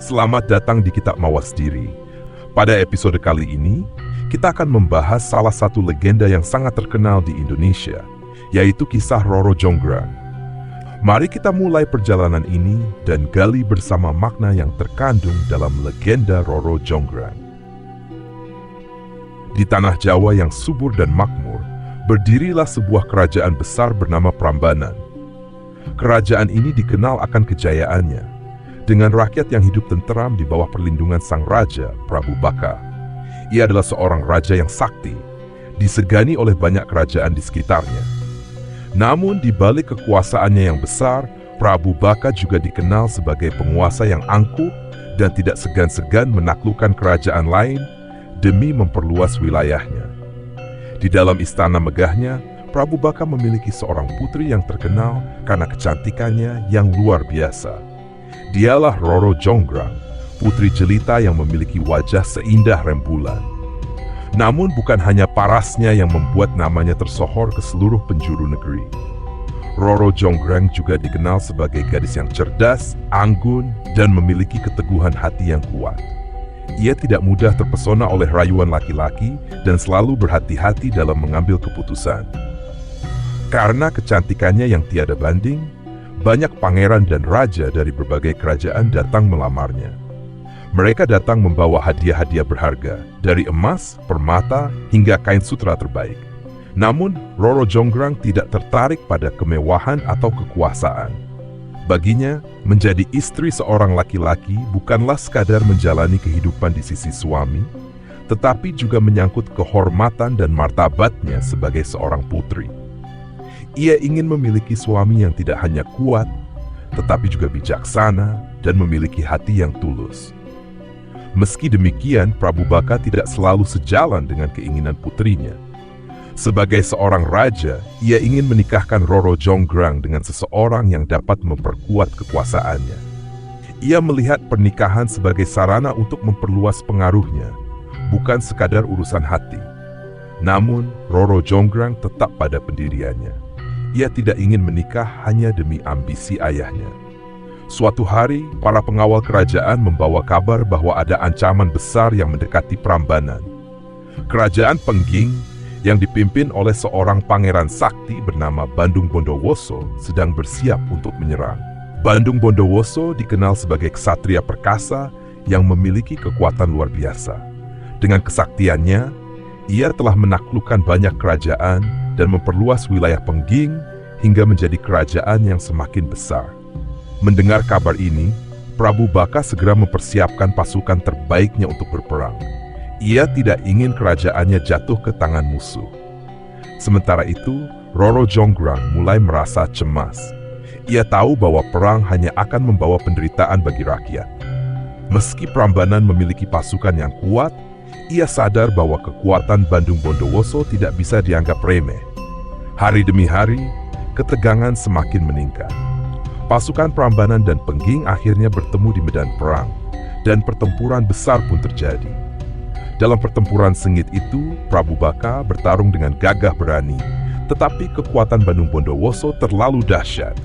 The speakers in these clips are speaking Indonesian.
Selamat datang di Kitab Mawasdiri. Pada episode kali ini, kita akan membahas salah satu legenda yang sangat terkenal di Indonesia, yaitu kisah Roro Jonggrang. Mari kita mulai perjalanan ini dan gali bersama makna yang terkandung dalam legenda Roro Jonggrang. Di tanah Jawa yang subur dan makmur, berdirilah sebuah kerajaan besar bernama Prambanan. Kerajaan ini dikenal akan kejayaannya, dengan rakyat yang hidup tenteram di bawah perlindungan sang raja, Prabu Baka. Ia adalah seorang raja yang sakti, disegani oleh banyak kerajaan di sekitarnya. Namun di balik kekuasaannya yang besar, Prabu Baka juga dikenal sebagai penguasa yang angkuh dan tidak segan-segan menaklukkan kerajaan lain demi memperluas wilayahnya. Di dalam istana megahnya, Prabu Baka memiliki seorang putri yang terkenal karena kecantikannya yang luar biasa. Dialah Roro Jonggrang, putri jelita yang memiliki wajah seindah rembulan. Namun bukan hanya parasnya yang membuat namanya tersohor ke seluruh penjuru negeri. Roro Jonggrang juga dikenal sebagai gadis yang cerdas, anggun, dan memiliki keteguhan hati yang kuat. Ia tidak mudah terpesona oleh rayuan laki-laki dan selalu berhati-hati dalam mengambil keputusan. Karena kecantikannya yang tiada banding, banyak pangeran dan raja dari berbagai kerajaan datang melamarnya. Mereka datang membawa hadiah-hadiah berharga, dari emas, permata, hingga kain sutra terbaik. Namun, Roro Jonggrang tidak tertarik pada kemewahan atau kekuasaan. Baginya, menjadi istri seorang laki-laki bukanlah sekadar menjalani kehidupan di sisi suami, tetapi juga menyangkut kehormatan dan martabatnya sebagai seorang putri. Ia ingin memiliki suami yang tidak hanya kuat, tetapi juga bijaksana dan memiliki hati yang tulus. Meski demikian, Prabu Baka tidak selalu sejalan dengan keinginan putrinya. Sebagai seorang raja, ia ingin menikahkan Roro Jonggrang dengan seseorang yang dapat memperkuat kekuasaannya. Ia melihat pernikahan sebagai sarana untuk memperluas pengaruhnya, bukan sekadar urusan hati. Namun, Roro Jonggrang tetap pada pendiriannya. Ia tidak ingin menikah hanya demi ambisi ayahnya. Suatu hari, para pengawal kerajaan membawa kabar bahwa ada ancaman besar yang mendekati Prambanan. Kerajaan Pengging, yang dipimpin oleh seorang pangeran sakti bernama Bandung Bondowoso, sedang bersiap untuk menyerang. Bandung Bondowoso dikenal sebagai ksatria perkasa yang memiliki kekuatan luar biasa. Dengan kesaktiannya, ia telah menaklukkan banyak kerajaan dan memperluas wilayah Pengging hingga menjadi kerajaan yang semakin besar. Mendengar kabar ini, Prabu Baka segera mempersiapkan pasukan terbaiknya untuk berperang. Ia tidak ingin kerajaannya jatuh ke tangan musuh. Sementara itu, Roro Jonggrang mulai merasa cemas. Ia tahu bahwa perang hanya akan membawa penderitaan bagi rakyat. Meski Prambanan memiliki pasukan yang kuat, ia sadar bahwa kekuatan Bandung Bondowoso tidak bisa dianggap remeh. Hari demi hari, ketegangan semakin meningkat. Pasukan Prambanan dan Pengging akhirnya bertemu di medan perang, dan pertempuran besar pun terjadi. Dalam pertempuran sengit itu, Prabu Baka bertarung dengan gagah berani, tetapi kekuatan Bandung Bondowoso terlalu dahsyat.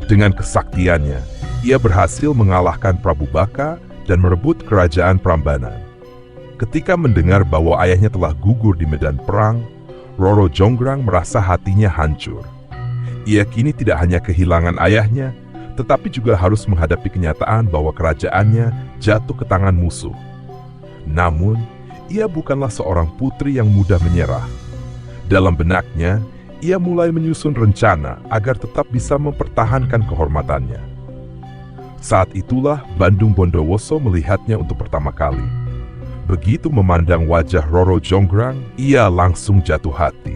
Dengan kesaktiannya, ia berhasil mengalahkan Prabu Baka dan merebut kerajaan Prambanan. Ketika mendengar bahwa ayahnya telah gugur di medan perang, Roro Jonggrang merasa hatinya hancur. Ia kini tidak hanya kehilangan ayahnya, tetapi juga harus menghadapi kenyataan bahwa kerajaannya jatuh ke tangan musuh. Namun, ia bukanlah seorang putri yang mudah menyerah. Dalam benaknya, ia mulai menyusun rencana agar tetap bisa mempertahankan kehormatannya. Saat itulah Bandung Bondowoso melihatnya untuk pertama kali. Begitu memandang wajah Roro Jonggrang, ia langsung jatuh hati.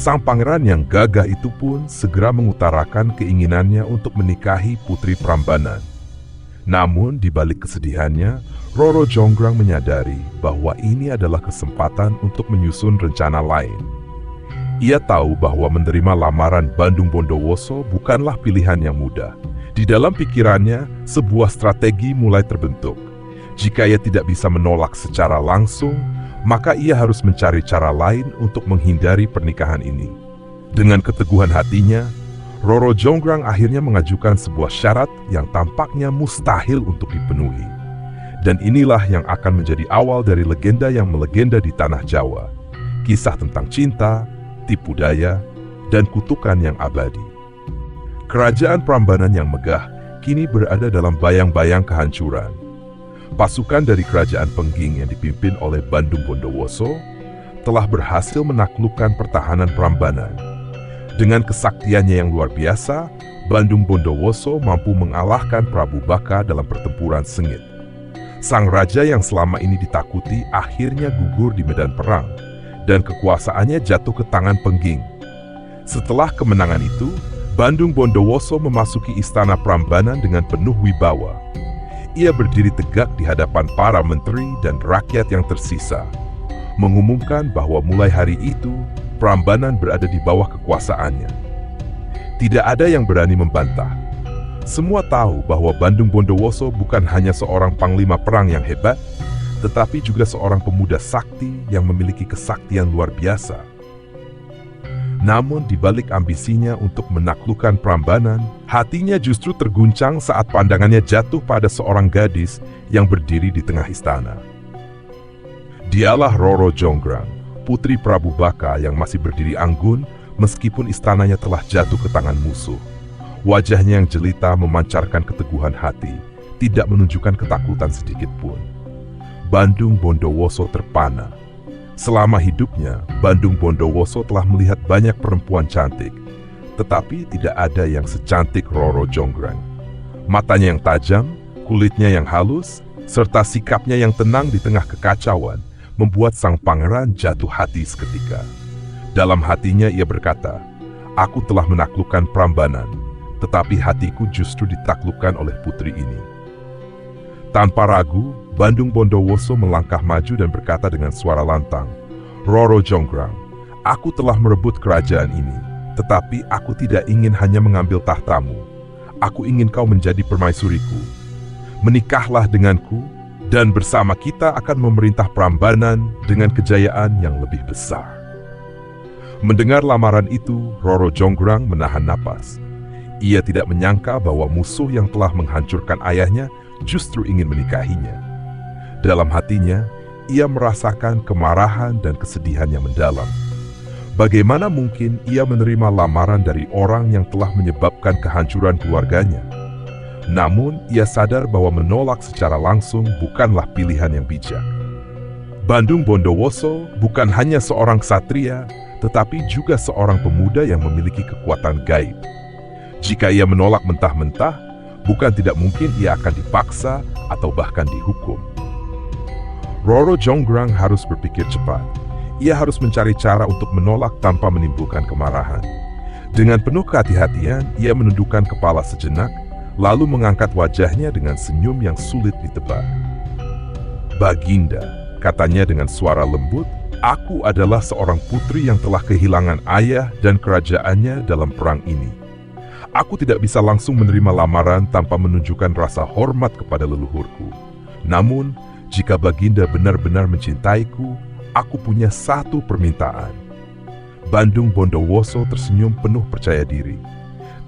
Sang pangeran yang gagah itu pun segera mengutarakan keinginannya untuk menikahi putri Prambanan. Namun di balik kesedihannya, Roro Jonggrang menyadari bahwa ini adalah kesempatan untuk menyusun rencana lain. Ia tahu bahwa menerima lamaran Bandung Bondowoso bukanlah pilihan yang mudah. Di dalam pikirannya, sebuah strategi mulai terbentuk. Jika ia tidak bisa menolak secara langsung, maka ia harus mencari cara lain untuk menghindari pernikahan ini. Dengan keteguhan hatinya, Roro Jonggrang akhirnya mengajukan sebuah syarat yang tampaknya mustahil untuk dipenuhi. Dan inilah yang akan menjadi awal dari legenda yang melegenda di tanah Jawa. Kisah tentang cinta, tipu daya, dan kutukan yang abadi. Kerajaan Prambanan yang megah kini berada dalam bayang-bayang kehancuran. Pasukan dari Kerajaan Pengging yang dipimpin oleh Bandung Bondowoso telah berhasil menaklukkan pertahanan Prambanan. Dengan kesaktiannya yang luar biasa, Bandung Bondowoso mampu mengalahkan Prabu Baka dalam pertempuran sengit. Sang raja yang selama ini ditakuti akhirnya gugur di medan perang, dan kekuasaannya jatuh ke tangan Pengging. Setelah kemenangan itu, Bandung Bondowoso memasuki istana Prambanan dengan penuh wibawa. Ia berdiri tegak di hadapan para menteri dan rakyat yang tersisa, mengumumkan bahwa mulai hari itu, Prambanan berada di bawah kekuasaannya. Tidak ada yang berani membantah. Semua tahu bahwa Bandung Bondowoso bukan hanya seorang panglima perang yang hebat, tetapi juga seorang pemuda sakti yang memiliki kesaktian luar biasa. Namun di balik ambisinya untuk menaklukkan Prambanan, hatinya justru terguncang saat pandangannya jatuh pada seorang gadis yang berdiri di tengah istana. Dialah Roro Jonggrang, putri Prabu Baka yang masih berdiri anggun meskipun istananya telah jatuh ke tangan musuh. Wajahnya yang jelita memancarkan keteguhan hati, tidak menunjukkan ketakutan sedikit pun. Bandung Bondowoso terpana. Selama hidupnya, Bandung Bondowoso telah melihat banyak perempuan cantik, tetapi tidak ada yang secantik Roro Jonggrang. Matanya yang tajam, kulitnya yang halus, serta sikapnya yang tenang di tengah kekacauan, membuat sang pangeran jatuh hati seketika. Dalam hatinya ia berkata, "Aku telah menaklukkan Prambanan, tetapi hatiku justru ditaklukkan oleh putri ini." Tanpa ragu, Bandung Bondowoso melangkah maju dan berkata dengan suara lantang, "Roro Jonggrang, aku telah merebut kerajaan ini, tetapi aku tidak ingin hanya mengambil tahtamu. Aku ingin kau menjadi permaisuriku. Menikahlah denganku, dan bersama kita akan memerintah Prambanan dengan kejayaan yang lebih besar." Mendengar lamaran itu, Roro Jonggrang menahan napas. Ia tidak menyangka bahwa musuh yang telah menghancurkan ayahnya justru ingin menikahinya. Dalam hatinya, ia merasakan kemarahan dan kesedihan yang mendalam. Bagaimana mungkin ia menerima lamaran dari orang yang telah menyebabkan kehancuran keluarganya? Namun, ia sadar bahwa menolak secara langsung bukanlah pilihan yang bijak. Bandung Bondowoso bukan hanya seorang ksatria, tetapi juga seorang pemuda yang memiliki kekuatan gaib. Jika ia menolak mentah-mentah, bukan tidak mungkin ia akan dipaksa atau bahkan dihukum. Roro Jonggrang harus berpikir cepat. Ia harus mencari cara untuk menolak tanpa menimbulkan kemarahan. Dengan penuh kehati-hatian, ia menundukkan kepala sejenak, lalu mengangkat wajahnya dengan senyum yang sulit ditebak. "Baginda," katanya dengan suara lembut, "aku adalah seorang putri yang telah kehilangan ayah dan kerajaannya dalam perang ini. Aku tidak bisa langsung menerima lamaran tanpa menunjukkan rasa hormat kepada leluhurku. Namun, jika Baginda benar-benar mencintaiku, aku punya satu permintaan." Bandung Bondowoso tersenyum penuh percaya diri.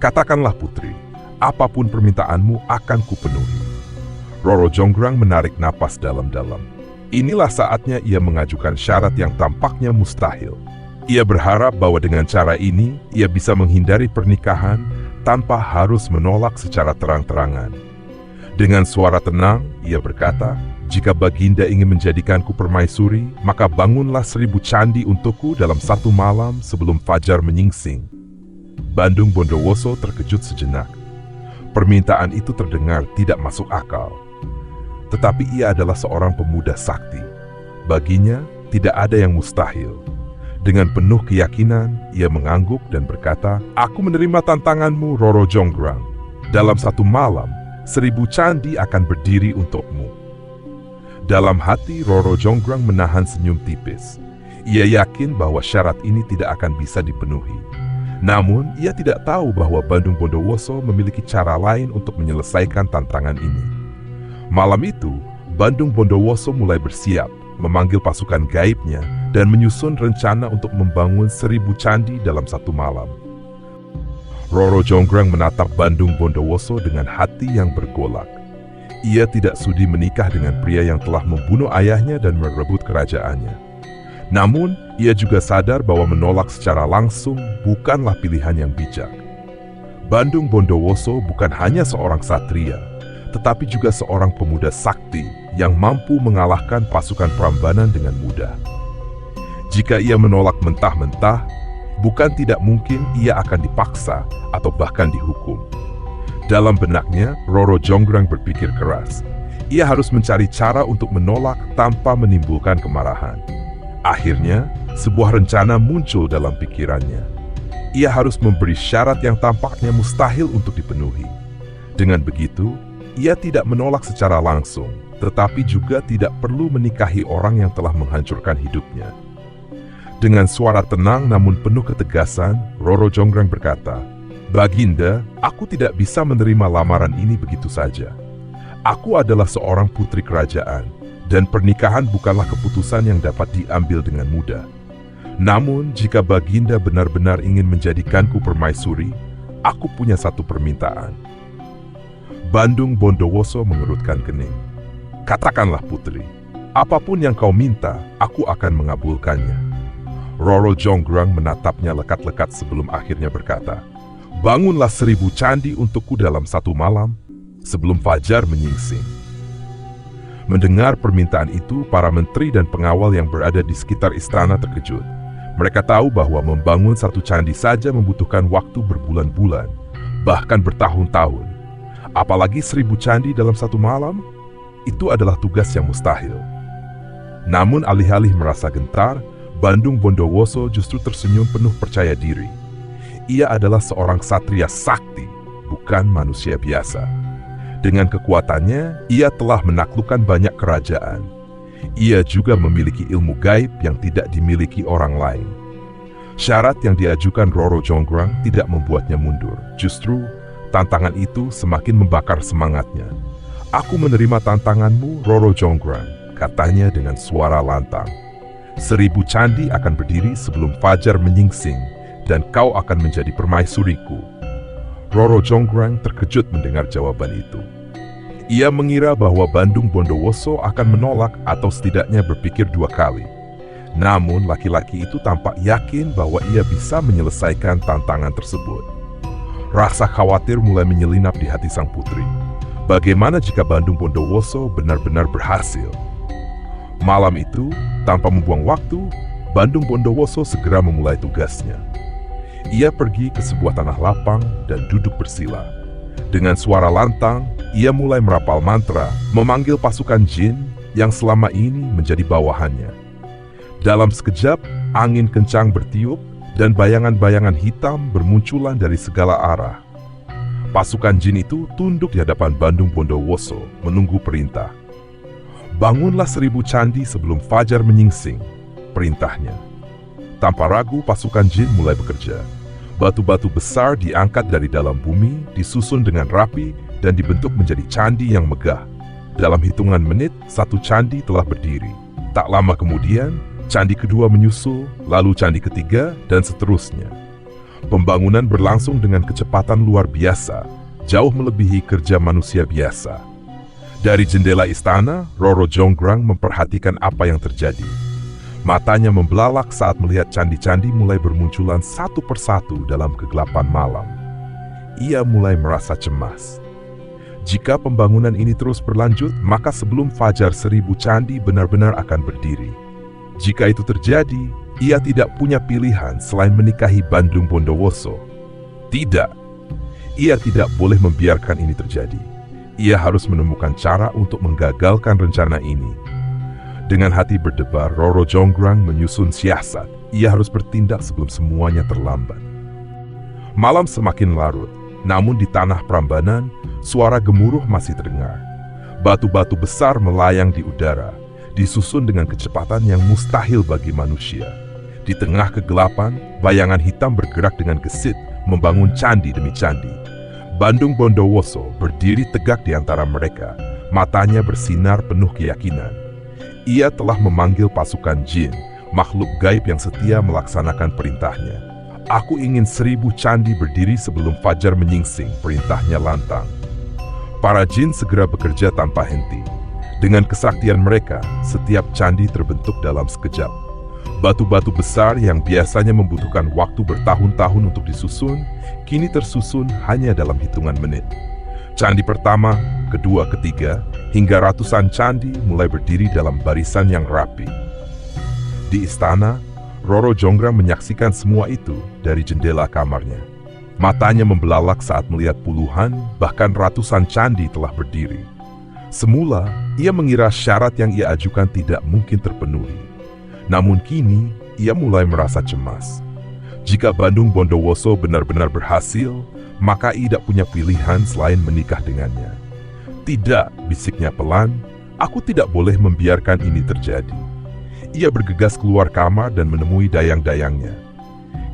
"Katakanlah putri, apapun permintaanmu akan kupenuhi." Roro Jonggrang menarik napas dalam-dalam. Inilah saatnya ia mengajukan syarat yang tampaknya mustahil. Ia berharap bahwa dengan cara ini, ia bisa menghindari pernikahan tanpa harus menolak secara terang-terangan. Dengan suara tenang, ia berkata, "Jika Baginda ingin menjadikanku permaisuri, maka bangunlah 1000 candi untukku dalam satu malam sebelum fajar menyingsing." Bandung Bondowoso terkejut sejenak. Permintaan itu terdengar tidak masuk akal. Tetapi ia adalah seorang pemuda sakti. Baginya, tidak ada yang mustahil. Dengan penuh keyakinan, ia mengangguk dan berkata, "Aku menerima tantanganmu, Roro Jonggrang. Dalam satu malam, 1000 candi akan berdiri untukmu." Dalam hati, Roro Jonggrang menahan senyum tipis. Ia yakin bahwa syarat ini tidak akan bisa dipenuhi. Namun, ia tidak tahu bahwa Bandung Bondowoso memiliki cara lain untuk menyelesaikan tantangan ini. Malam itu, Bandung Bondowoso mulai bersiap, memanggil pasukan gaibnya, dan menyusun rencana untuk membangun 1000 candi dalam satu malam. Roro Jonggrang menatap Bandung Bondowoso dengan hati yang bergolak. Ia tidak sudi menikah dengan pria yang telah membunuh ayahnya dan merebut kerajaannya. Namun, ia juga sadar bahwa menolak secara langsung bukanlah pilihan yang bijak. Bandung Bondowoso bukan hanya seorang satria, tetapi juga seorang pemuda sakti yang mampu mengalahkan pasukan Prambanan dengan mudah. Jika ia menolak mentah-mentah, bukan tidak mungkin ia akan dipaksa atau bahkan dihukum. Dalam benaknya, Roro Jonggrang berpikir keras. Ia harus mencari cara untuk menolak tanpa menimbulkan kemarahan. Akhirnya, sebuah rencana muncul dalam pikirannya. Ia harus memberi syarat yang tampaknya mustahil untuk dipenuhi. Dengan begitu, ia tidak menolak secara langsung, tetapi juga tidak perlu menikahi orang yang telah menghancurkan hidupnya. Dengan suara tenang namun penuh ketegasan, Roro Jonggrang berkata, "Baginda, aku tidak bisa menerima lamaran ini begitu saja. Aku adalah seorang putri kerajaan, dan pernikahan bukanlah keputusan yang dapat diambil dengan mudah. Namun, jika Baginda benar-benar ingin menjadikanku permaisuri, aku punya satu permintaan." Bandung Bondowoso mengerutkan kening. "Katakanlah putri, apapun yang kau minta, aku akan mengabulkannya." Roro Jonggrang menatapnya lekat-lekat sebelum akhirnya berkata, "Bangunlah 1000 candi untukku dalam 1 malam, sebelum fajar menyingsing." Mendengar permintaan itu, para menteri dan pengawal yang berada di sekitar istana terkejut. Mereka tahu bahwa membangun 1 candi saja membutuhkan waktu berbulan-bulan, bahkan bertahun-tahun. Apalagi 1000 candi dalam 1 malam, itu adalah tugas yang mustahil. Namun alih-alih merasa gentar, Bandung Bondowoso justru tersenyum penuh percaya diri. Ia adalah seorang satria sakti, bukan manusia biasa. Dengan kekuatannya, ia telah menaklukkan banyak kerajaan. Ia juga memiliki ilmu gaib yang tidak dimiliki orang lain. Syarat yang diajukan Roro Jonggrang tidak membuatnya mundur. Justru, tantangan itu semakin membakar semangatnya. "Aku menerima tantanganmu, Roro Jonggrang," katanya dengan suara lantang. 1000 candi akan berdiri sebelum fajar menyingsing, dan kau akan menjadi permaisuriku." Roro Jonggrang terkejut mendengar jawaban itu. Ia mengira bahwa Bandung Bondowoso akan menolak atau setidaknya berpikir 2 kali. Namun laki-laki itu tampak yakin bahwa ia bisa menyelesaikan tantangan tersebut. Rasa khawatir mulai menyelinap di hati sang putri. Bagaimana jika Bandung Bondowoso benar-benar berhasil? Malam itu, tanpa membuang waktu, Bandung Bondowoso segera memulai tugasnya. Ia pergi ke sebuah tanah lapang dan duduk bersila. Dengan suara lantang, ia mulai merapal mantra, memanggil pasukan jin yang selama ini menjadi bawahannya. Dalam sekejap, angin kencang bertiup dan bayangan-bayangan hitam bermunculan dari segala arah. Pasukan jin itu tunduk di hadapan Bandung Bondowoso menunggu perintah. "Bangunlah 1000 candi sebelum fajar menyingsing," perintahnya. Tanpa ragu, pasukan jin mulai bekerja. Batu-batu besar diangkat dari dalam bumi, disusun dengan rapi, dan dibentuk menjadi candi yang megah. Dalam hitungan menit, 1 candi telah berdiri. Tak lama kemudian, candi kedua menyusul, lalu candi ketiga, dan seterusnya. Pembangunan berlangsung dengan kecepatan luar biasa, jauh melebihi kerja manusia biasa. Dari jendela istana, Roro Jonggrang memperhatikan apa yang terjadi. Matanya membelalak saat melihat candi-candi mulai bermunculan satu persatu dalam kegelapan malam. Ia mulai merasa cemas. Jika pembangunan ini terus berlanjut, maka sebelum fajar 1000 candi benar-benar akan berdiri. Jika itu terjadi, ia tidak punya pilihan selain menikahi Bandung Bondowoso. Tidak, ia tidak boleh membiarkan ini terjadi. Ia harus menemukan cara untuk menggagalkan rencana ini. Dengan hati berdebar, Roro Jonggrang menyusun siasat. Ia harus bertindak sebelum semuanya terlambat. Malam semakin larut, namun di tanah Prambanan, suara gemuruh masih terdengar. Batu-batu besar melayang di udara, disusun dengan kecepatan yang mustahil bagi manusia. Di tengah kegelapan, bayangan hitam bergerak dengan gesit, membangun candi demi candi. Bandung Bondowoso berdiri tegak di antara mereka, matanya bersinar penuh keyakinan. Ia telah memanggil pasukan jin, makhluk gaib yang setia melaksanakan perintahnya. Aku ingin 1000 candi berdiri sebelum fajar menyingsing, perintahnya lantang. Para jin segera bekerja tanpa henti. Dengan kesaktian mereka, setiap candi terbentuk dalam sekejap. Batu-batu besar yang biasanya membutuhkan waktu bertahun-tahun untuk disusun, kini tersusun hanya dalam hitungan menit. Candi pertama, kedua, ketiga, hingga ratusan candi mulai berdiri dalam barisan yang rapi. Di istana, Roro Jonggrang menyaksikan semua itu dari jendela kamarnya. Matanya membelalak saat melihat puluhan, bahkan ratusan candi telah berdiri. Semula, ia mengira syarat yang ia ajukan tidak mungkin terpenuhi. Namun kini, ia mulai merasa cemas. Jika Bandung Bondowoso benar-benar berhasil, maka ia tidak punya pilihan selain menikah dengannya. Tidak, bisiknya pelan, aku tidak boleh membiarkan ini terjadi. Ia bergegas keluar kamar dan menemui dayang-dayangnya.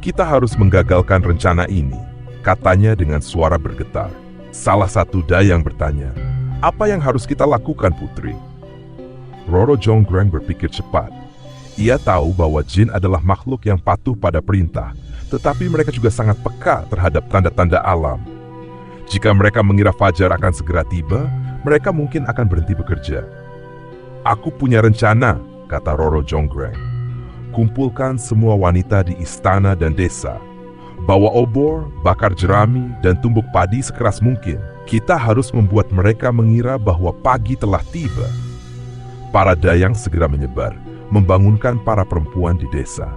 Kita harus menggagalkan rencana ini, katanya dengan suara bergetar. Salah satu dayang bertanya, apa yang harus kita lakukan, Putri? Roro Jonggrang berpikir cepat. Ia tahu bahwa jin adalah makhluk yang patuh pada perintah, tetapi mereka juga sangat peka terhadap tanda-tanda alam. Jika mereka mengira fajar akan segera tiba, mereka mungkin akan berhenti bekerja. Aku punya rencana, kata Roro Jonggrang. Kumpulkan semua wanita di istana dan desa. Bawa obor, bakar jerami, dan tumbuk padi sekeras mungkin. Kita harus membuat mereka mengira bahwa pagi telah tiba. Para dayang segera menyebar, membangunkan para perempuan di desa.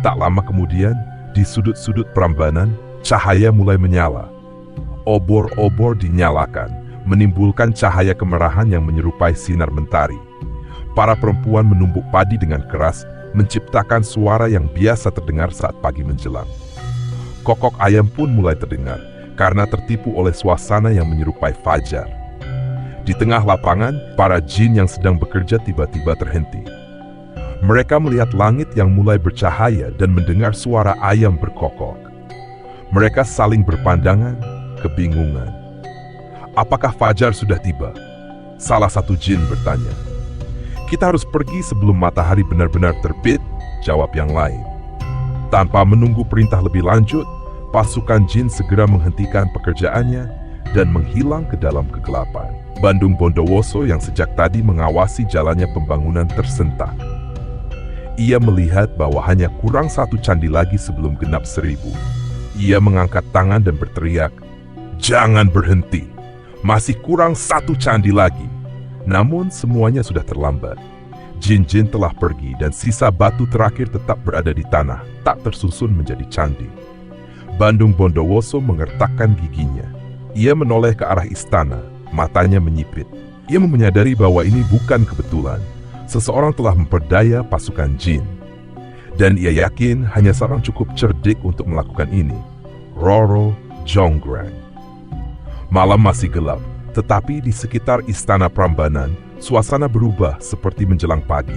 Tak lama kemudian, di sudut-sudut Prambanan, cahaya mulai menyala. Obor-obor dinyalakan, menimbulkan cahaya kemerahan yang menyerupai sinar mentari. Para perempuan menumbuk padi dengan keras, menciptakan suara yang biasa terdengar saat pagi menjelang. Kokok ayam pun mulai terdengar, karena tertipu oleh suasana yang menyerupai fajar. Di tengah lapangan, para jin yang sedang bekerja tiba-tiba terhenti. Mereka melihat langit yang mulai bercahaya dan mendengar suara ayam berkokok. Mereka saling berpandangan, kebingungan. Apakah fajar sudah tiba? Salah satu jin bertanya. Kita harus pergi sebelum matahari benar-benar terbit, jawab yang lain. Tanpa menunggu perintah lebih lanjut, pasukan jin segera menghentikan pekerjaannya dan menghilang ke dalam kegelapan. Bandung Bondowoso yang sejak tadi mengawasi jalannya pembangunan tersentak. Ia melihat bahwa hanya kurang 1 candi lagi sebelum genap 1000. Ia mengangkat tangan dan berteriak, "Jangan berhenti! Masih kurang 1 candi lagi!" Namun semuanya sudah terlambat. Jin-jin telah pergi dan sisa batu terakhir tetap berada di tanah, tak tersusun menjadi candi. Bandung Bondowoso mengertakkan giginya. Ia menoleh ke arah istana, matanya menyipit. Ia menyadari bahwa ini bukan kebetulan. Seseorang telah memperdaya pasukan jin. Dan ia yakin hanya seorang cukup cerdik untuk melakukan ini. Roro Jonggrang. Malam masih gelap. Tetapi di sekitar istana Prambanan, suasana berubah seperti menjelang pagi.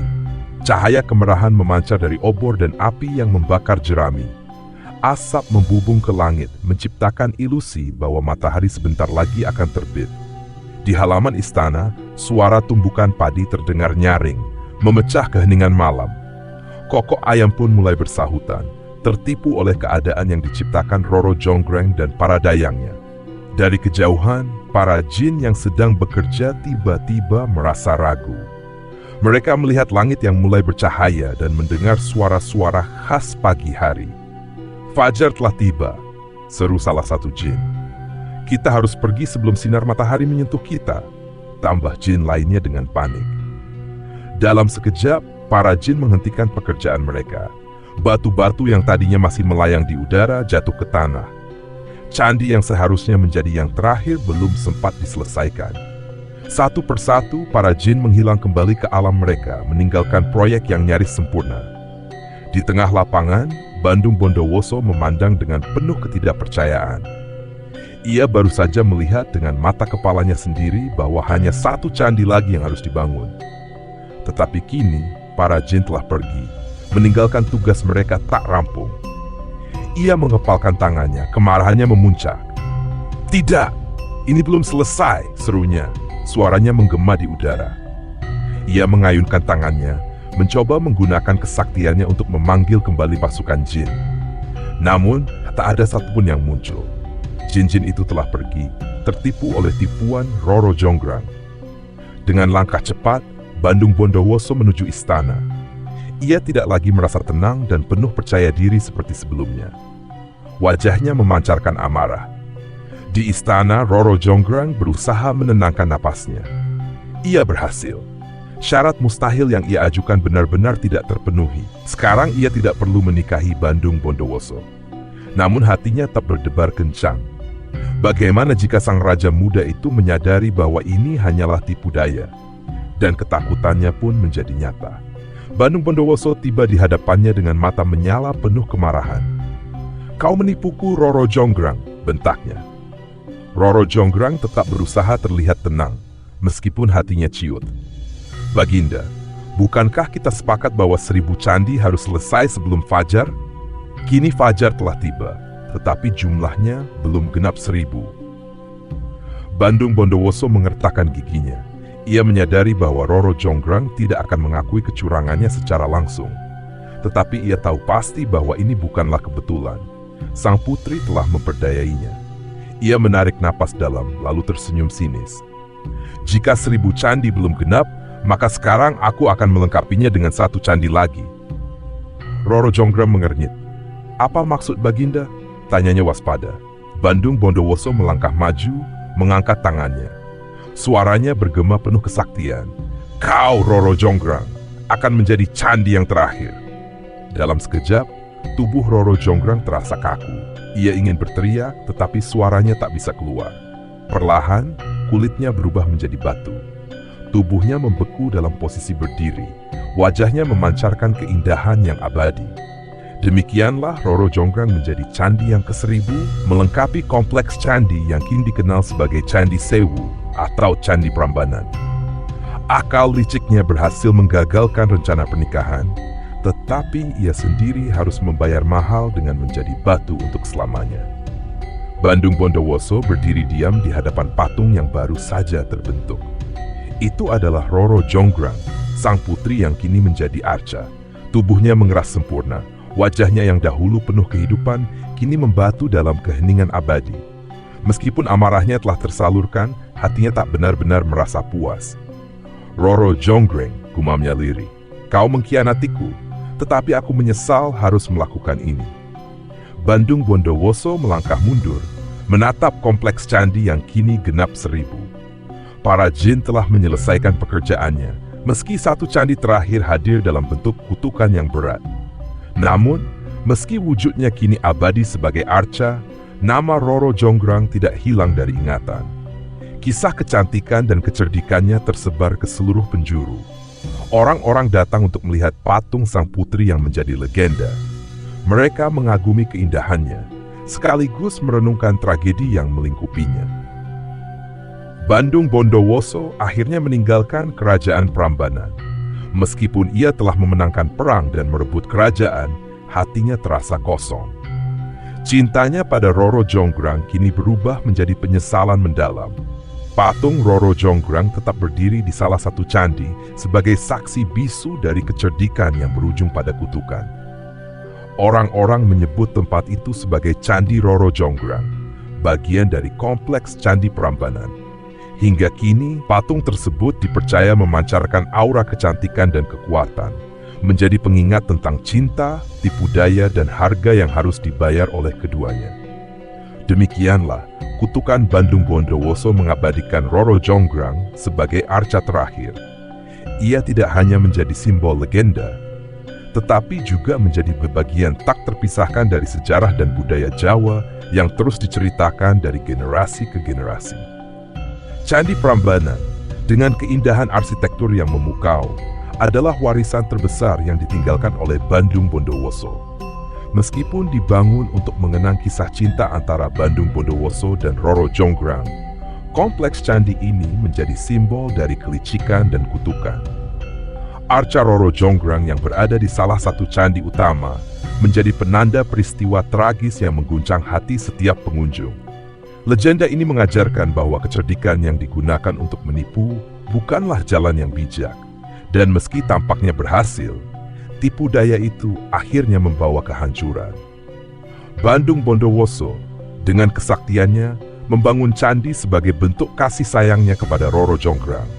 Cahaya kemerahan memancar dari obor dan api yang membakar jerami. Asap membubung ke langit, menciptakan ilusi bahwa matahari sebentar lagi akan terbit. Di halaman istana, suara tumbukan padi terdengar nyaring, memecah keheningan malam. Kokok ayam pun mulai bersahutan, tertipu oleh keadaan yang diciptakan Roro Jonggrang dan para dayangnya. Dari kejauhan, para jin yang sedang bekerja tiba-tiba merasa ragu. Mereka melihat langit yang mulai bercahaya dan mendengar suara-suara khas pagi hari. Fajar telah tiba, seru salah satu jin. Kita harus pergi sebelum sinar matahari menyentuh kita, tambah jin lainnya dengan panik. Dalam sekejap, para jin menghentikan pekerjaan mereka. Batu-batu yang tadinya masih melayang di udara jatuh ke tanah. Candi yang seharusnya menjadi yang terakhir belum sempat diselesaikan. Satu persatu, para jin menghilang kembali ke alam mereka, meninggalkan proyek yang nyaris sempurna. Di tengah lapangan, Bandung Bondowoso memandang dengan penuh ketidakpercayaan. Ia baru saja melihat dengan mata kepalanya sendiri bahwa hanya 1 candi lagi yang harus dibangun. Tetapi kini, para jin telah pergi, meninggalkan tugas mereka tak rampung. Ia mengepalkan tangannya, kemarahannya memuncak. "Tidak, ini belum selesai," serunya. Suaranya menggema di udara. Ia mengayunkan tangannya, mencoba menggunakan kesaktiannya untuk memanggil kembali pasukan jin. Namun, tak ada satupun yang muncul. Jin-jin itu telah pergi, tertipu oleh tipuan Roro Jonggrang. Dengan langkah cepat, Bandung Bondowoso menuju istana. Ia tidak lagi merasa tenang dan penuh percaya diri seperti sebelumnya. Wajahnya memancarkan amarah. Di istana, Roro Jonggrang berusaha menenangkan napasnya. Ia berhasil. Syarat mustahil yang ia ajukan benar-benar tidak terpenuhi. Sekarang ia tidak perlu menikahi Bandung Bondowoso. Namun hatinya tetap berdebar kencang. Bagaimana jika sang raja muda itu menyadari bahwa ini hanyalah tipu daya? Dan ketakutannya pun menjadi nyata. Bandung Bondowoso tiba di hadapannya dengan mata menyala penuh kemarahan. "Kau menipuku, Roro Jonggrang," bentaknya. Roro Jonggrang tetap berusaha terlihat tenang, meskipun hatinya ciut. "Baginda, bukankah kita sepakat bahwa 1000 candi harus selesai sebelum fajar? Kini fajar telah tiba, tetapi jumlahnya belum genap 1000. Bandung Bondowoso mengertakkan giginya. Ia menyadari bahwa Roro Jonggrang tidak akan mengakui kecurangannya secara langsung. Tetapi ia tahu pasti bahwa ini bukanlah kebetulan. Sang putri telah memperdayainya. Ia menarik napas dalam, lalu tersenyum sinis. "Jika 1000 candi belum genap, maka sekarang aku akan melengkapinya dengan 1 candi lagi." Roro Jonggrang mengernyit. "Apa maksud Baginda?" tanyanya waspada. Bandung Bondowoso melangkah maju, mengangkat tangannya. Suaranya bergema penuh kesaktian. "Kau, Roro Jonggrang, akan menjadi candi yang terakhir." Dalam sekejap, tubuh Roro Jonggrang terasa kaku. Ia ingin berteriak, tetapi suaranya tak bisa keluar. Perlahan, kulitnya berubah menjadi batu. Tubuhnya membeku dalam posisi berdiri. Wajahnya memancarkan keindahan yang abadi. Demikianlah Roro Jonggrang menjadi candi yang ke-1000, melengkapi kompleks candi yang kini dikenal sebagai Candi Sewu atau Candi Prambanan. Akal liciknya berhasil menggagalkan rencana pernikahan, tetapi ia sendiri harus membayar mahal dengan menjadi batu untuk selamanya. Bandung Bondowoso berdiri diam di hadapan patung yang baru saja terbentuk. Itu adalah Roro Jonggrang, sang putri yang kini menjadi arca. Tubuhnya mengeras sempurna. Wajahnya yang dahulu penuh kehidupan, kini membatu dalam keheningan abadi. Meskipun amarahnya telah tersalurkan, hatinya tak benar-benar merasa puas. "Roro Jonggrang," gumamnya lirih, "kau mengkhianatiku, tetapi aku menyesal harus melakukan ini." Bandung Bondowoso melangkah mundur, menatap kompleks candi yang kini genap 1000. Para jin telah menyelesaikan pekerjaannya, meski 1 candi terakhir hadir dalam bentuk kutukan yang berat. Namun, meski wujudnya kini abadi sebagai arca, nama Roro Jonggrang tidak hilang dari ingatan. Kisah kecantikan dan kecerdikannya tersebar ke seluruh penjuru. Orang-orang datang untuk melihat patung sang putri yang menjadi legenda. Mereka mengagumi keindahannya, sekaligus merenungkan tragedi yang melingkupinya. Bandung Bondowoso akhirnya meninggalkan kerajaan Prambanan. Meskipun ia telah memenangkan perang dan merebut kerajaan, hatinya terasa kosong. Cintanya pada Roro Jonggrang kini berubah menjadi penyesalan mendalam. Patung Roro Jonggrang tetap berdiri di salah satu candi sebagai saksi bisu dari kecerdikan yang berujung pada kutukan. Orang-orang menyebut tempat itu sebagai Candi Roro Jonggrang, bagian dari kompleks Candi Prambanan. Hingga kini, patung tersebut dipercaya memancarkan aura kecantikan dan kekuatan, menjadi pengingat tentang cinta, tipu daya, dan harga yang harus dibayar oleh keduanya. Demikianlah, kutukan Bandung Bondowoso mengabadikan Roro Jonggrang sebagai arca terakhir. Ia tidak hanya menjadi simbol legenda, tetapi juga menjadi bagian tak terpisahkan dari sejarah dan budaya Jawa yang terus diceritakan dari generasi ke generasi. Candi Prambanan, dengan keindahan arsitektur yang memukau, adalah warisan terbesar yang ditinggalkan oleh Bandung Bondowoso. Meskipun dibangun untuk mengenang kisah cinta antara Bandung Bondowoso dan Roro Jonggrang, kompleks candi ini menjadi simbol dari kelicikan dan kutukan. Arca Roro Jonggrang yang berada di salah satu candi utama menjadi penanda peristiwa tragis yang mengguncang hati setiap pengunjung. Legenda ini mengajarkan bahwa kecerdikan yang digunakan untuk menipu bukanlah jalan yang bijak. Dan meski tampaknya berhasil, tipu daya itu akhirnya membawa kehancuran. Bandung Bondowoso, dengan kesaktiannya, membangun candi sebagai bentuk kasih sayangnya kepada Roro Jonggrang.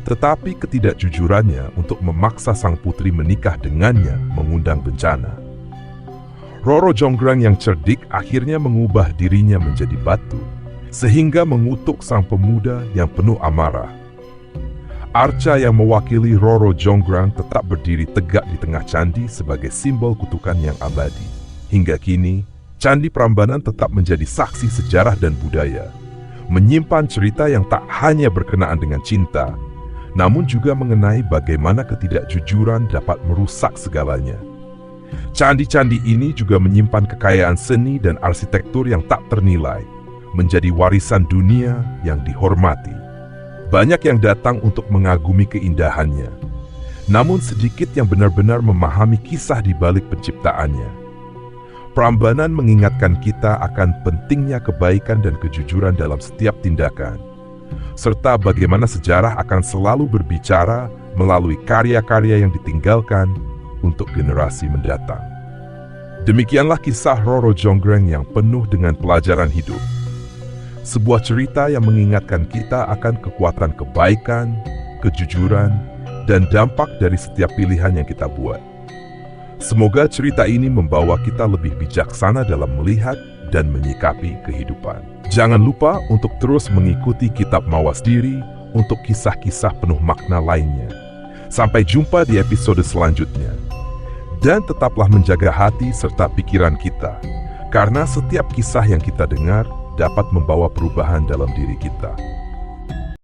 Tetapi ketidakjujurannya untuk memaksa sang putri menikah dengannya mengundang bencana. Roro Jonggrang yang cerdik akhirnya mengubah dirinya menjadi batu, sehingga mengutuk sang pemuda yang penuh amarah. Arca yang mewakili Roro Jonggrang tetap berdiri tegak di tengah candi sebagai simbol kutukan yang abadi. Hingga kini, Candi Prambanan tetap menjadi saksi sejarah dan budaya, menyimpan cerita yang tak hanya berkenaan dengan cinta, namun juga mengenai bagaimana ketidakjujuran dapat merusak segalanya. Candi-candi ini juga menyimpan kekayaan seni dan arsitektur yang tak ternilai, menjadi warisan dunia yang dihormati. Banyak yang datang untuk mengagumi keindahannya, namun sedikit yang benar-benar memahami kisah di balik penciptaannya. Prambanan mengingatkan kita akan pentingnya kebaikan dan kejujuran dalam setiap tindakan, serta bagaimana sejarah akan selalu berbicara melalui karya-karya yang ditinggalkan untuk generasi mendatang. Demikianlah kisah Roro Jonggrang yang penuh dengan pelajaran hidup. Sebuah cerita yang mengingatkan kita akan kekuatan kebaikan, kejujuran, dan dampak dari setiap pilihan yang kita buat. Semoga cerita ini membawa kita lebih bijaksana dalam melihat dan menyikapi kehidupan. Jangan lupa untuk terus mengikuti Kitab Mawas Diri untuk kisah-kisah penuh makna lainnya. Sampai jumpa di episode selanjutnya. Dan tetaplah menjaga hati serta pikiran kita, karena setiap kisah yang kita dengar dapat membawa perubahan dalam diri kita.